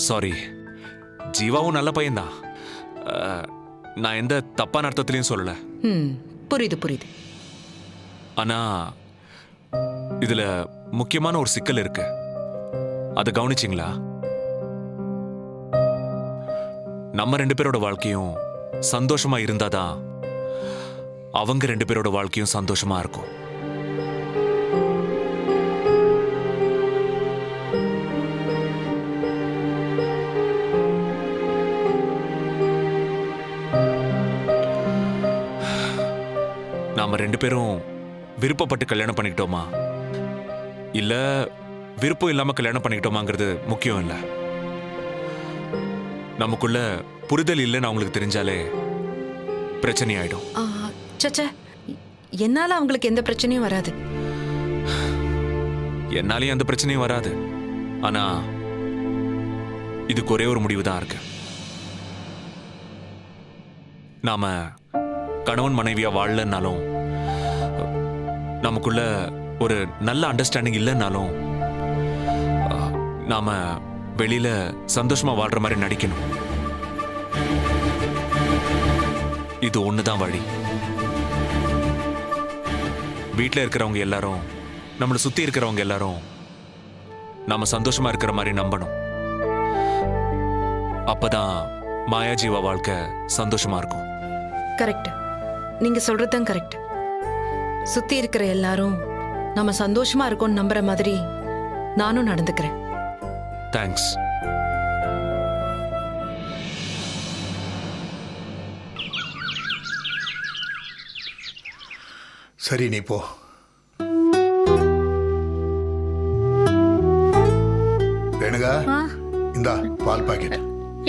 Sorry, ஜீவாவும் நல்ல பையன்தான். நான் எந்த தப்பான அர்த்தத்திலையும் சொல்லல. புரியுது புரியுது. ஆனா இதுல முக்கியமான ஒரு சிக்கல் இருக்கு. அதை கவனிச்சிங்களா? நம்ம 2 பேரோட வாழ்க்கையும் சந்தோஷமா இருந்தாதான் அவங்க 2 பேரோட வாழ்க்கையும் சந்தோஷமா இருக்கும். நாம 2 பேரும் விருப்பப்பட்டு கல்யாணம் பண்ணிக்கிட்டோமா இல்ல விருப்பம் இல்லாம கல்யாணம் பண்ணிக்கிட்டோமாங்கிறது முக்கியம் இல்ல. நமக்குள்ள புரிதல் இல்லைன்னு அவங்களுக்கு தெரிஞ்சாலே பிரச்சனை ஆயிடும். சச்சா, என்னால அவங்களுக்கு எந்த பிரச்சனையும் வராது. என்னாலையும் எந்த பிரச்சனையும் வராது. ஆனா இதுக்கு ஒரே ஒரு முடிவு தான் இருக்கு. நாம கணவன் மனைவியா வாழலன்னாலும், நமக்குள்ள ஒரு நல்ல அண்டர்ஸ்டாண்டிங் இல்லைன்னாலும், நாம வெளியில சந்தோஷமா வாழ்ற மாதிரி நடிக்கணும். இது ஒண்ணுதான் வழி. வீட்டில் இருக்கிறவங்க எல்லாரும், நம்மளை சுத்தி இருக்கிறவங்க எல்லாரும் நாம சந்தோஷமா இருக்கிற மாதிரி நம்பணும். அப்பதான் மாயாஜீவா வாழ்க்கை சந்தோஷமா இருக்கும். கரெக்ட், நீங்க சொல்றதுதான் கரெக்ட். சுத்தி இருக்கிற எல்லாரும் நம்ம சந்தோஷமா இருக்கோம்னு நம்புற மாதிரி நானும் நடந்துக்கிறேன். தேங்க்ஸ். சரி, நீ போ. ரேணுகா, இந்தா பால் பாக்கெட்.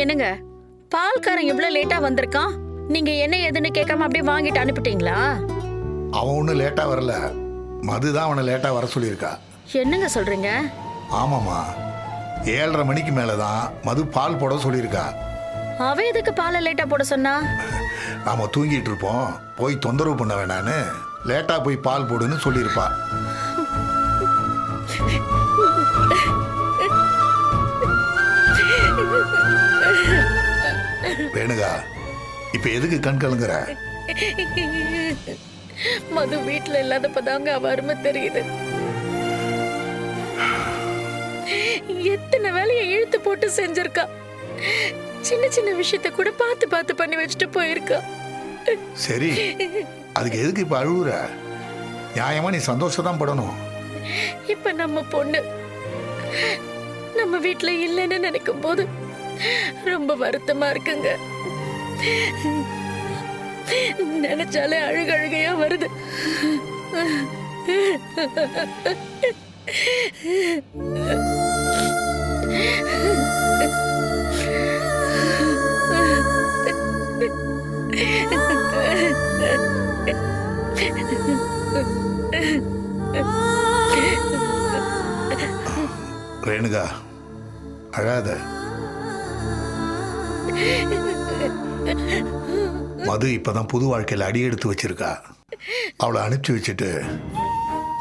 என்னங்க, பால்காரன் இவ்வளவு லேட்டா வந்திருக்கான். நீங்க என்ன ஏதுன்னு கேட்காம அப்படியே வாங்கிட்டு அனுப்பிட்டீங்களா? அவன் ஒன்றும் லேட்டா வரல, மதுதான் அவனை லேட்டா வர சொல்லியிருக்கா. என்னங்க சொல்றீங்க? ஆமாம்மா, 7:30 மணிக்கு மேலதான் மது பால் போட சொல்லியிருக்கா. அவ எதுக்கு பாலை லேட்டா போட சொன்னா? நாம தூங்கிட்டு இருப்போம், போய் தொந்தரவு பண்ண வேணான்னு லேட்டா போய் பால் போடுன்னு சொல்லியிருப்பா. ரேணுகா, இப்ப எதுக்கு கண் கலங்குற? மது வீட்டுல இல்லாதப்பதாங்க அவ அருமை தெரியுது. எத்தனை வேலையை இழுத்து போட்டு செஞ்சிருக்கா. சின்ன சின்ன விஷயத்த கூட பார்த்து பார்த்து பண்ணி வச்சுட்டு போயிருக்கா. சரி, அதுக்கு எதுக்கு இப்ப அழுகுற? நியாயமா நீ சந்தோஷம் தான் படணும். இப்ப நம்ம பொண்ணு நம்ம வீட்டுல இல்லைன்னு நினைக்கும் போது ரொம்ப வருத்தமா இருக்குங்க. நினைச்சாலே அழுகையா வருது. ரேணுகா, அழாத. மது இப்பதான் புது வாழ்க்கையில அடி எடுத்து வச்சிருக்கா. அவளை அனுப்பிச்சு வச்சுட்டு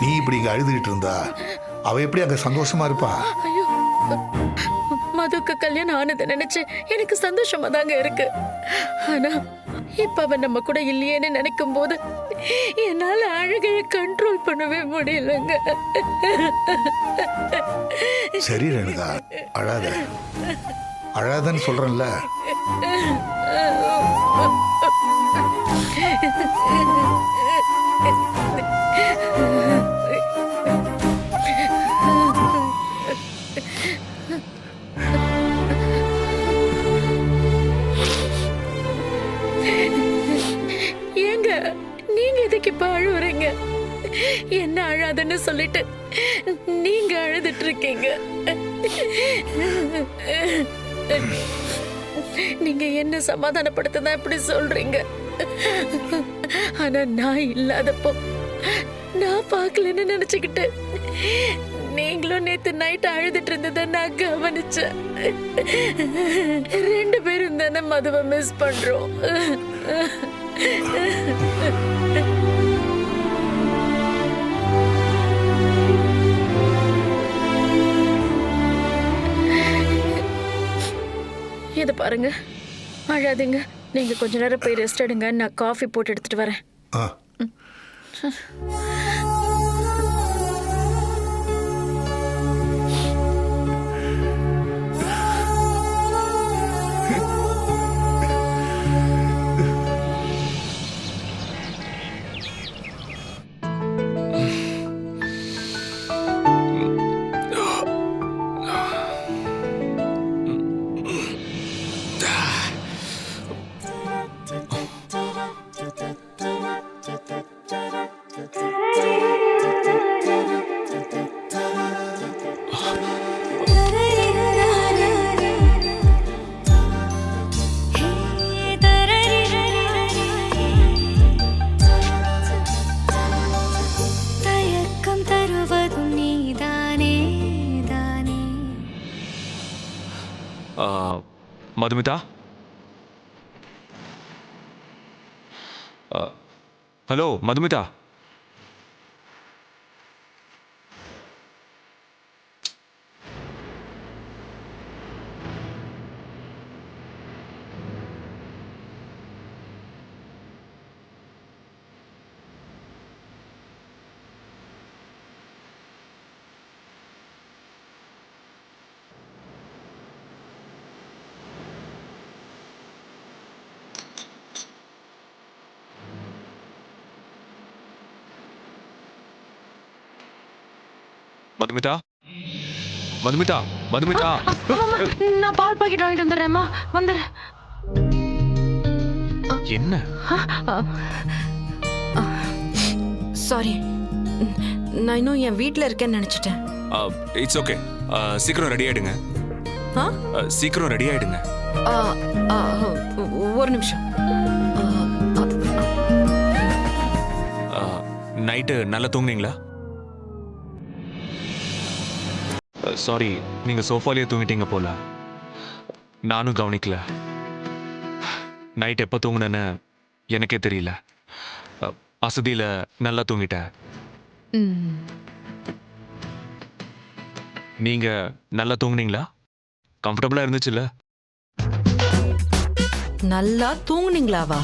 நீ இப்படி இங்க அழுதுகிட்டு இருந்தா அவ எப்படி அங்க சந்தோஷமா இருப்பா? ஐயோ, மதுக்கு கல்யாணம் ஆனதை நினைச்சு எனக்கு சந்தோஷமா தாங்க இருக்கு. ஆனா இப்ப அவன் நம்ம கூட இல்லையேன்னு நினைக்கும் போது என்னால அழுகையை கண்ட்ரோல் பண்ணவே முடியலங்க. சரி ரேணுகா, அழாத. அழாதன்னு சொல்றேன்ல. ஏங்க, நீங்க எதுக்கு இப்ப அழுவுறீங்க? என்ன அழாதுன்னு சொல்லிட்டு நீங்க அழுதுட்டு இருக்கீங்க. நீங்க என்ன சமாதானப்படுத்ததான் இப்படி சொல்றீங்க? ஆனா நான் இல்லாதப்போ நான் பார்க்கலன்னு நினைச்சுக்கிட்டு நீங்களும் நேத்து நைட் அழுதுட்டு இருந்ததை நான் கவனிச்சேன். 2 பேரும் தானே மதுவை மிஸ் பண்றோம். இது பாருங்க, அழாதீங்க. நீங்க கொஞ்ச நேரம் போய் ரெஸ்ட் எடுங்க. நான் காஃபி போட்டு எடுத்துட்டு வரேன். ஆ தயக்கம் தருவதும் நீதானே தானே. மதுமிதா, ஹலோ மதுமிதா. மதுமிதா, மதுமிதா, மதுமிதா. நான் பால் பாக்கெட் வாங்கிட்டு வந்துடுறேம்மா. வந்துடுறேன். என்ன? சாரி, நான் இன்னும் என் வீட்டில் இருக்கேன்னு நினச்சிட்டேன். It's okay. சீக்கிரம் ரெடி ஆயிடுங்க. ஆ சீக்கிரம் ரெடி ஆயிடுங்க. ஆ, ஆ, ஒரு நிமிஷம். நைட்டு நல்லா தூங்குனீங்களா? சாரி, நீங்க சோஃபாலேயே தூங்கிட்டீங்க போல. நானும் கவனிக்கல. நைட் எப்போ தூங்குனேன்னு எனக்கே தெரியல. அசதியில் நல்லா தூங்கிட்டேன். ம், நீங்க நல்லா தூங்குனீங்களா? கம்ஃபர்டபுளா இருந்துச்சுல்ல? நல்லா தூங்குனீங்களாவா?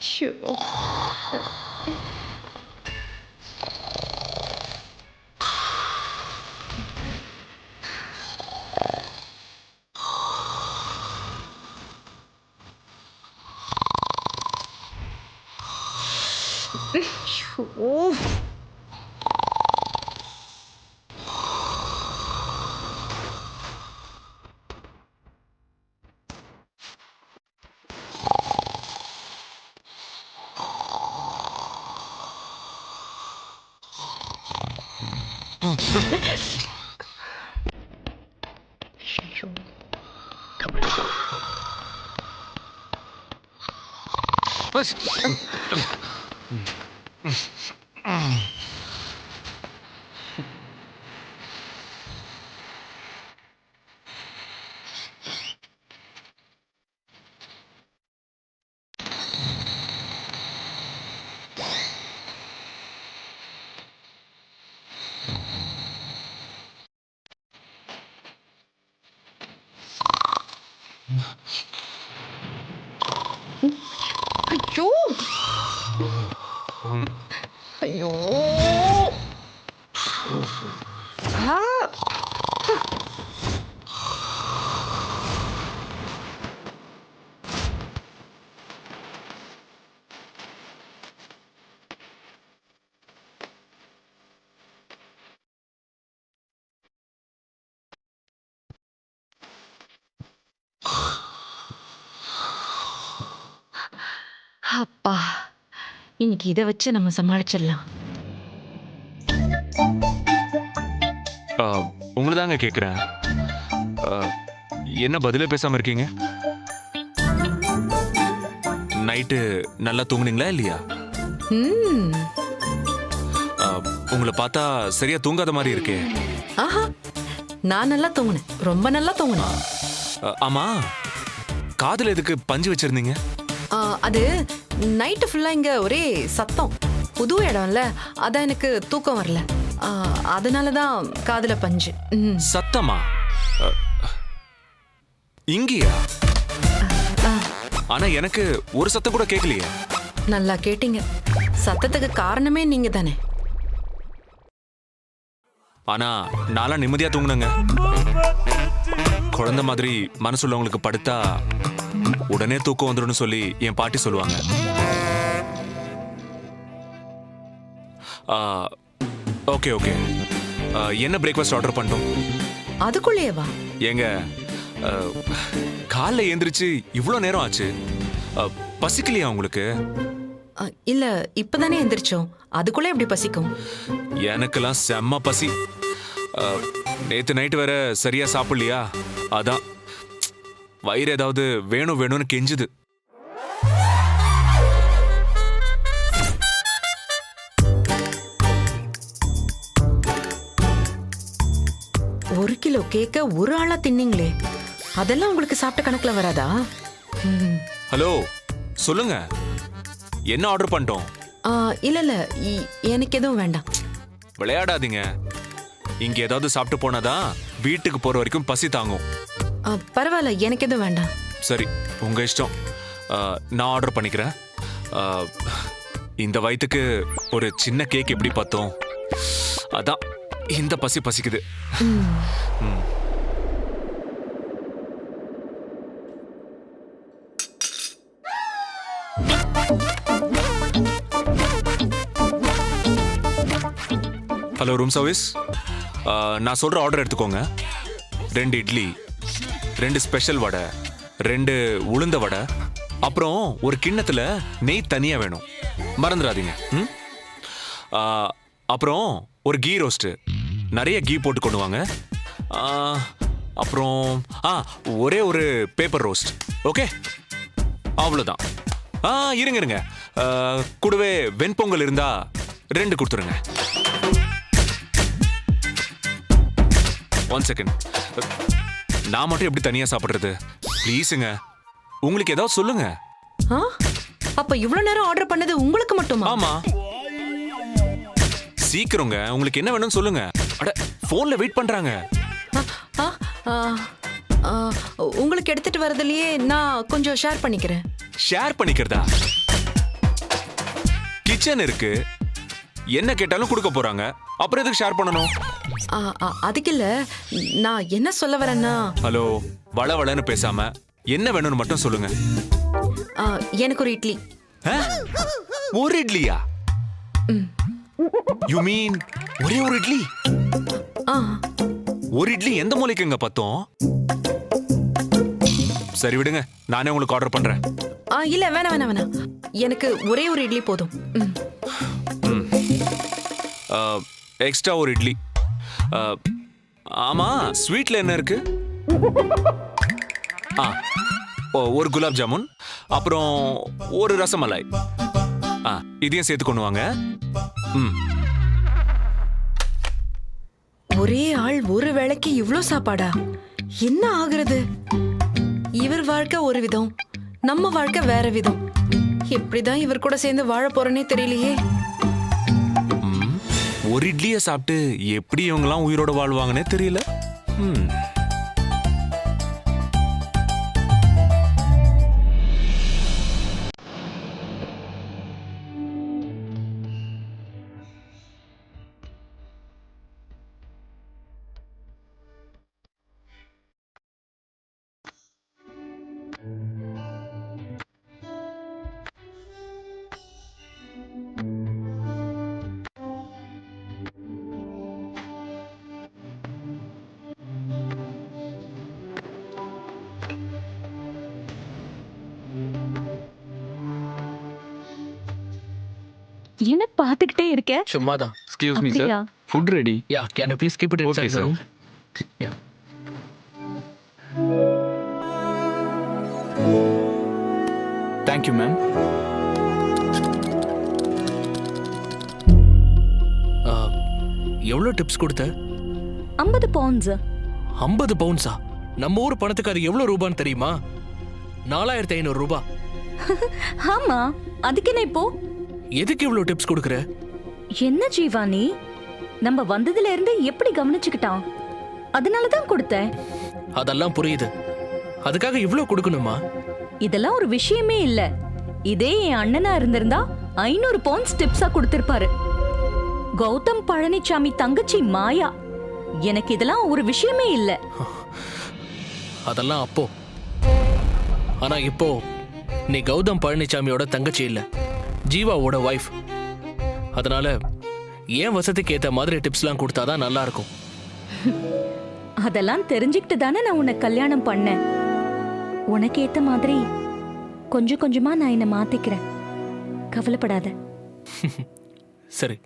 ஐயோ. அப்பா, இன்னைக்கு இதை வச்சு நம்ம சமாளிச்சிடலாம். உங்களை தாங்க கேட்குறேன். என்ன பதிலே பேசாம இருக்கீங்க? நைட்டு நல்லா தூங்குனீங்களா இல்லையா? ம். உங்களை பார்த்தா சரியா தூங்காத மாதிரி இருக்கே. ஆஹா, நான் நல்லா தூங்குனேன், ரொம்ப நல்லா தூங்குனேன். ஆமா, காதுல எதுக்கு பஞ்சு வச்சிருந்தீங்க? அது நைட்டு ஃபுல்லா இங்க ஒரே சத்தம், புது இடம்ல, அதான் எனக்கு தூக்கம் வரல. அதனாலதான் காதுல பஞ்சு. சத்தமா? இங்கயா? ஆனா எனக்கு ஒரு சத்தம் கூட கேட்கலையே. நல்லா கேட்டீங்க. சத்தத்துக்கு காரணமே நீங்க தானே. ஆனா நான்லாம் நிம்மதியா தூங்குனங்க. குழந்தை மாதிரி மனசுள்ளவங்களுக்கு படுத்தா உடனே தூக்கம் வந்துடும் சொல்லி என் பாட்டி சொல்லுவாங்க. ஓகே ஓகே, என்ன பிரேக்ஃபாஸ்ட் ஆர்டர் பண்ணிட்டோம்? அதுக்குள்ளேயேவா? ஏங்க, காலைல எந்திரிச்சு இவ்வளோ நேரம் ஆச்சு, பசிக்கலையா உங்களுக்கு? இல்ல, இப்பதானே எந்திரிச்சோம், அதுக்குள்ள எப்படி பசிக்கும்? எனக்கெல்லாம் செம்ம பசி. நேத்து நைட்டு வேற சரியா சாப்பிடலையா, அதான் வயிறு ஏதாவது வேணும் வேணும்னு கெஞ்சுது. ஒரு கிலோ கேக்க ஒரு ஆளா தின்னீங்களே, அதெல்லாம் உங்களுக்கு சாப்பிட்ட கணக்குல வராதா? ஹலோ, சொல்லுங்க, என்ன ஆர்டர் பண்ணிட்டோம்? இல்ல இல்ல, எனக்கு எதுவும் வேண்டாம். விளையாடாதீங்க. இங்க ஏதாவது சாப்பிட்டு போனாதான் வீட்டுக்கு போற வரைக்கும் பசி தாங்கும். பரவாயில்ல, எனக்கு எதுவும் வேண்டாம். சரி, உங்க இஷ்டம். நான் ஆர்டர் பண்ணிக்கிறேன். இந்த வயிற்றுக்கு ஒரு சின்ன கேக் எப்படி பார்த்தோம், அதான் இந்த பசி பசிக்குது. Hello, room service. நான் சொல்ற ஆர்டர் எடுத்துக்கோங்க. 2 இட்லி, 2 ஸ்பெஷல் வடை, 2 உளுந்த வடை, அப்புறம் ஒரு கிண்ணத்துல நெய் தனியா வேணும், மறந்துடாதீங்க. அப்புறம் ஒரு கீ ரோஸ்ட், நிறைய கீ போட்டு கொண்டு வாங்க. அப்புறம் ஒரே ஒரு பேப்பர் ரோஸ்ட். ஓகே, அவ்வளோதான். இருங்க இருங்க, கூடவே வெண்பொங்கல் இருந்தா 2 கொடுத்துருங்க. 1 செகண்ட், நான் மட்டும் எப்படி தனியா சாப்பிடுறது? ப்ளீஸுங்க, உங்களுக்கு ஏதாவது சொல்லுங்க. அப்ப இவ்வளவு நேரம் ஆர்டர் பண்ணது உங்களுக்கு மட்டுமா? ஆமா, சீக்கிரங்க, உங்களுக்கு என்ன வேணும்னு சொல்லுங்க. அட, போன்ல வெயிட் பண்றாங்க. உங்களுக்கு எடுத்துட்டு வரதுலயே நான் கொஞ்சம் ஷேர் பண்ணிக்கிறேன். ஷேர் பண்ணிக்கிறதா? கிச்சன் இருக்கு, என்ன கேட்டாலும் கொடுக்க போறாங்க, அப்புறம் எதுக்கு ஷேர் பண்ணணும்? அதுக்கு இல்ல, நான் என்ன சொல்ல வரேன்னா. ஹலோ, வளவளன்னு பேசாம என்ன வேணும்னு மட்டும் சொல்லுங்க. எனக்கு ஒரு இட்லி. ஒரு இட்லியா? யூ மீன் ஒரே ஒரு இட்லி? ஒரு இட்லி எந்த மூலைக்குங்க பத்தோம்? சரி விடுங்க, நானே உங்களுக்கு ஆர்டர் பண்றேன். இல்ல, வேணாம் வேணாம் வேணாம், எனக்கு ஒரே ஒரு இட்லி போதும். எக்ஸ்ட்ரா ஒரு இட்லி. ஆமா, ஸ்வீட்ல என்ன இருக்கு? ஒரு குலாப் ஜாமுன், அப்புறம் ஒரு ரசமலாய். இதையும் சேர்த்து கொண்டு வாங்க. ஒரே ஆள் ஒரு வேளைக்கு இவ்ளோ சாப்பாடா? என்ன ஆகுறது? இவர் வாழ்க்கை ஒரு விதம், நம்ம வாழ்க்கை வேற விதம். எப்படிதான் இவர் கூட சேர்ந்து வாழ போறேனே தெரியலையே. ஒரு இட்லியை சாப்பிட்டு எப்படி இவங்கெல்லாம் உயிரோட வாழ்வாங்கன்னே தெரியல. என்ன பாத்துக்கிட்டே இருக்க? சும்மாதான். Excuse me, sir. அப்படியா? Food ready. Yeah, can you please keep it inside Okay, the sir. room? Yeah. Thank you, ma'am. எவ்வளவு டிப்ஸ் கொடுத்த? 50 பவுண்ட்ஸ். 50 பவுண்ட்ஸா? நம்ம ஊர் பணத்துக்கு அது எவ்வளவு ரூபான்னு தெரியுமா? 4500 ரூபாய். ஆமா, அதுக்கு என்ன இப்போ? எதுக்கு இவ்வளவு டிப்ஸ் கொடுக்கற? என்ன ஜீவானி, நம்ம வந்ததுல இருந்து எப்படி கவனிச்சுக்கிட்டான், அதனாலதான் கொடுத்தேன். அதெல்லாம் புரியுது. அதுக்காக இவ்வளவு கொடுக்கணுமா? இதெல்லாம் ஒரு விஷயமே இல்ல. இதே என் அண்ணனா இருந்திருந்தா 500 பவுண்ட்ஸ் டிப்ஸா கொடுத்திருப்பாரு. கௌதம் பழனிசாமி தங்கச்சி மாயா. எனக்கு இதெல்லாம் ஒரு விஷயமே இல்ல. அதெல்லாம் அப்போ. ஆனா இப்போ நீ கௌதம் பழனிசாமியோட தங்கச்சி இல்ல, ஜீவாவோட வைஃப். அதனால ஏன் வசதிக்கு ஏத்த மாதிரி டிப்ஸ்லாம் கொடுத்தாதான் நல்லா இருக்கும். அதெல்லாம் தெரிஞ்சுக்கிட்டு தானே நான் உன்னை கல்யாணம் பண்ணேன். உனக்கு ஏத்த மாதிரி கொஞ்சம் கொஞ்சமா நான் என்ன மாத்திக்கிறேன். கவலைப்படாத. சரி,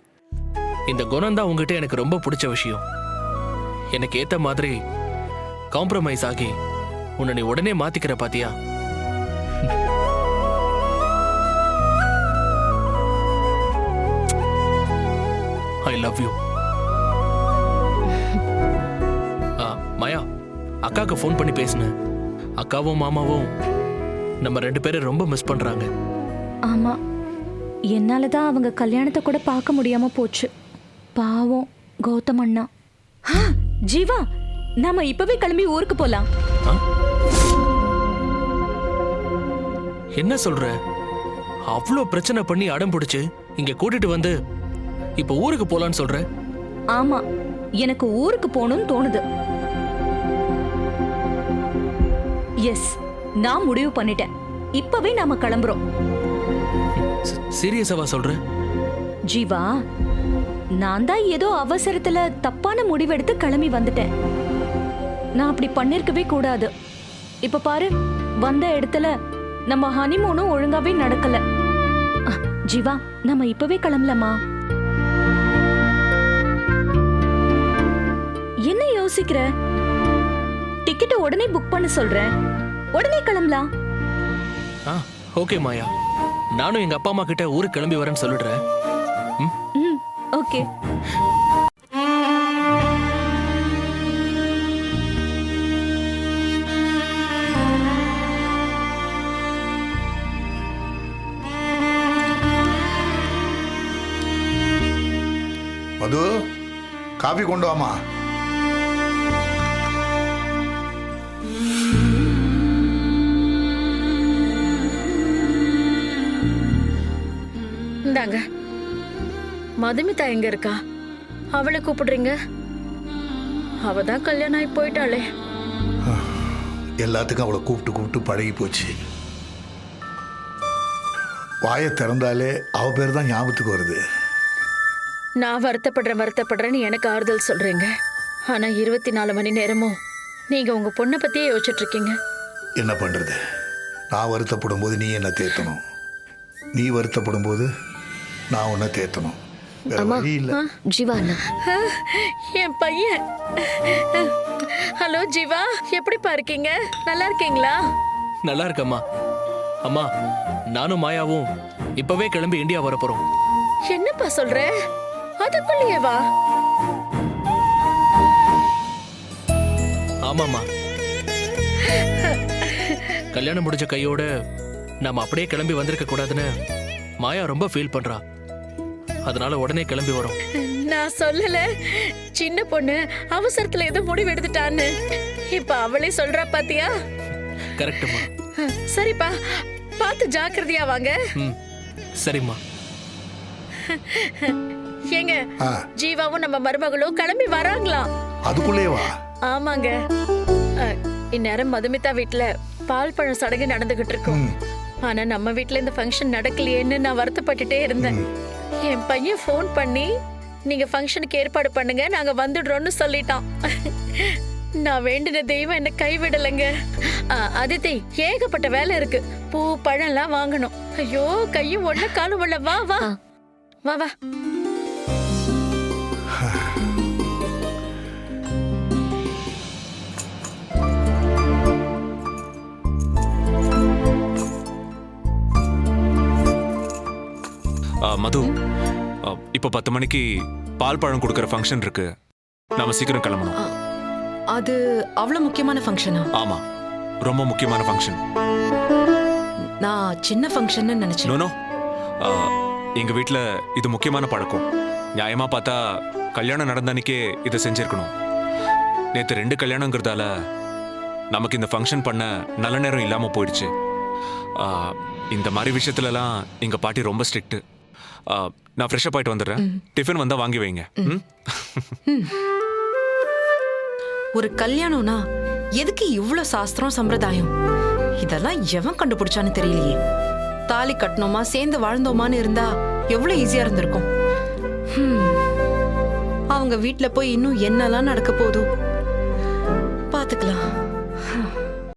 இந்த குணம் தான் உங்ககிட்ட எனக்கு ரொம்ப பிடிச்ச விஷயம். எனக்கு ஏத்த மாதிரி காம்ப்ரமைஸ் ஆகி உன்னை நீ உடனே மாத்திக்கிற பாத்தியா? I love you. மாயா, அக்காவுக்கு ஃபோன் பண்ணி பேசுனேன். அக்காவும் மாமாவும் நம்ம 2 பேரும் ரொம்ப மிஸ் பண்றாங்க. ஆமா, என்னாலதான் அவங்க கல்யாணத்தை கூட பார்க்க முடியாம போச்சு. பாவம் கௌதம் அண்ணா. ஜீவா, நாம இப்பவே கிளம்பி ஊருக்கு போலாம். ஆ? என்ன சொல்ற? அவ்வளோ பிரச்சனை பண்ணி அடம் பிடிச்சு இங்க கூட்டிட்டு வந்து இப்ப ஊருக்கு போலான்னு சொல்ற? ஆமா, எனக்கு ஊருக்கு போகணும்னு தோணுது. எஸ், நான் முடிவு பண்ணிட்டேன். இப்பவே நாம கிளம்புறோம். சீரியஸாவா சொல்ற? ஜீவா, நான் தான் ஏதோ அவசரத்துல தப்பான முடிவெடுத்து கிளம்பி வந்துட்டேன். நான் அப்படி பண்ணிருக்கவே கூடாது. இப்ப பாரு, வந்த இடத்துல நம்ம ஹனிமூனும் ஒழுங்காவே நடக்கல. ஜீவா, நம்ம இப்பவே கிளம்பலாமா? என்ன யோசிக்கிற? டிக்கெட் உடனே புக் பண்ண சொல்றேன். உடனே கிளம்பலாம். ஓகே மாயா, நானும் எங்க அப்பா அம்மா கிட்ட ஊருக்கு கிளம்பி வரேன்னு சொல்லிடுறேன். ஓகே. மது, காபி கொண்டு வாமா. இந்தாங்க. மதுமிதா எங்க இருக்கா? அவளை கூப்பிடுறீங்க? அவ தான் கல்யாணம் ஆகி போயிட்டாளே. எல்லாத்துக்கும் அவளை கூப்பிட்டு கூப்பிட்டு பழகி போச்சு. வாயை திறந்தாலே அவ பேர் தான் ஞாபகத்துக்கு வருது. நான் வருத்தப்படுறேன்னு எனக்கு ஆறுதல் சொல்றீங்க. ஆனா 24 மணி நேரமும் நீங்க உங்க பொண்ணை பத்தியே யோசிச்சுட்டு இருக்கீங்க. என்ன பண்றது? நான் வருத்தப்படும் போது நீ என்ன தேத்தணும், நீ வருத்தப்படும் போது நான் உன்னை தேத்தணும். வேற வழி இல்ல. ஜீவா அண்ணா, என் பையன். ஹலோ ஜீவா, எப்படிப்பா இருக்கீங்க? நல்லா இருக்கீங்களா? நல்லா இருக்கம்மா. அம்மா, நானும் மாயாவும் இப்பவே கிளம்பி இந்தியா வர போறோம். என்னப்பா சொல்ற? அதுக்குள்ளேயே வா. ஆமாமா, கல்யாணம் முடிஞ்ச கையோட நாம அப்படியே கிளம்பி வந்திருக்க கூடாதுன்னு மாயா ரொம்ப ஃபீல் பண்றா. அதனால உடனே கிளம்பி வரோம். நான் சொல்லல, சின்ன பொண்ணு அவசரத்துல ஏதோ முடிவு எடுத்துட்டான்னு. இப்ப அவளே சொல்றா பாத்தியா? கரெக்டுமா. சரிப்பா, பார்த்து ஜாக்கிரதையா வாங்க. சரிம்மா. ஏங்க, ஆ, ஜீவாவும் நம்ம மருமகளும் கிளம்பி வராங்களாம். அதுக்குள்ளே வா. ஆமாங்க. இந்நேரம் மதுமிதா வீட்டுல பால் பழம் சடங்கு நடந்துகிட்டு இருக்கும். ஆனா நம்ம வீட்டுல இந்த ஃபங்க்ஷன் நடக்கலையேன்னு நான் வருத்தப்பட்டுட்டே இருந்தேன். என் பையன் ஃபோன் பண்ணி நீங்க ஃபங்க்ஷனுக்கு ஏற்பாடு பண்ணுங்க, நாங்க வந்துடுறோம்னு சொல்லிட்டான். நான் வேண்டின தெய்வம் என்ன கைவிடலைங்க. அதித்தி, ஏகப்பட்ட வேலை இருக்கு. பூ பழம் எல்லாம் வாங்கணும். ஐயோ, கையும் ஒண்ணு காலும் ஒண்ணு. வா வா. வா வா. மது, இப்போ 10 மணிக்கு பால் பழம் கொடுக்கற ஃபங்க்ஷன் இருக்கு. நாம சீக்கிரம் கிளம்பணும். அது அவ்வளவு முக்கியமான ஃபங்க்ஷனா? ஆமா, ரொம்ப முக்கியமான ஃபங்க்ஷன். நான் சின்ன ஃபங்க்ஷன் நினைச்சேன். நோ, எங்க வீட்ல இது முக்கியமான பழக்கம். நியாயமா பார்த்தா கல்யாணம் நடந்த அன்னைக்கே இதை செஞ்சிருக்கணும். நேத்து 2 கல்யாணங்கிறதால நமக்கு இந்த ஃபங்க்ஷன் பண்ண நல்ல நேரம் இல்லாம போயிடுச்சு. இந்த மாதிரி விஷயத்துலலாம் எங்க பாட்டி ரொம்ப ஸ்ட்ரிக்ட். நான் ஃப்ரெஷ்ஷப் ஆயிட்டு வந்துடுறேன். டிஃபன் வந்தா வாங்கி வைங்க. ஒரு கல்யாணம்னா எதுக்கு இவ்ளோ சாஸ்திரம் சம்பிரதாயம்? இதெல்லாம் எவன் கண்டுபிடிச்சான்னு தெரியலையே. தாலி கட்டணுமா சேர்ந்து வாழ்ந்தோமான்னு இருந்தா எவ்வளவு ஈஸியா இருந்திருக்கும். அவங்க வீட்ல போய் இன்னும் என்னெல்லாம் நடக்க போதோ பாத்துக்கலாம்.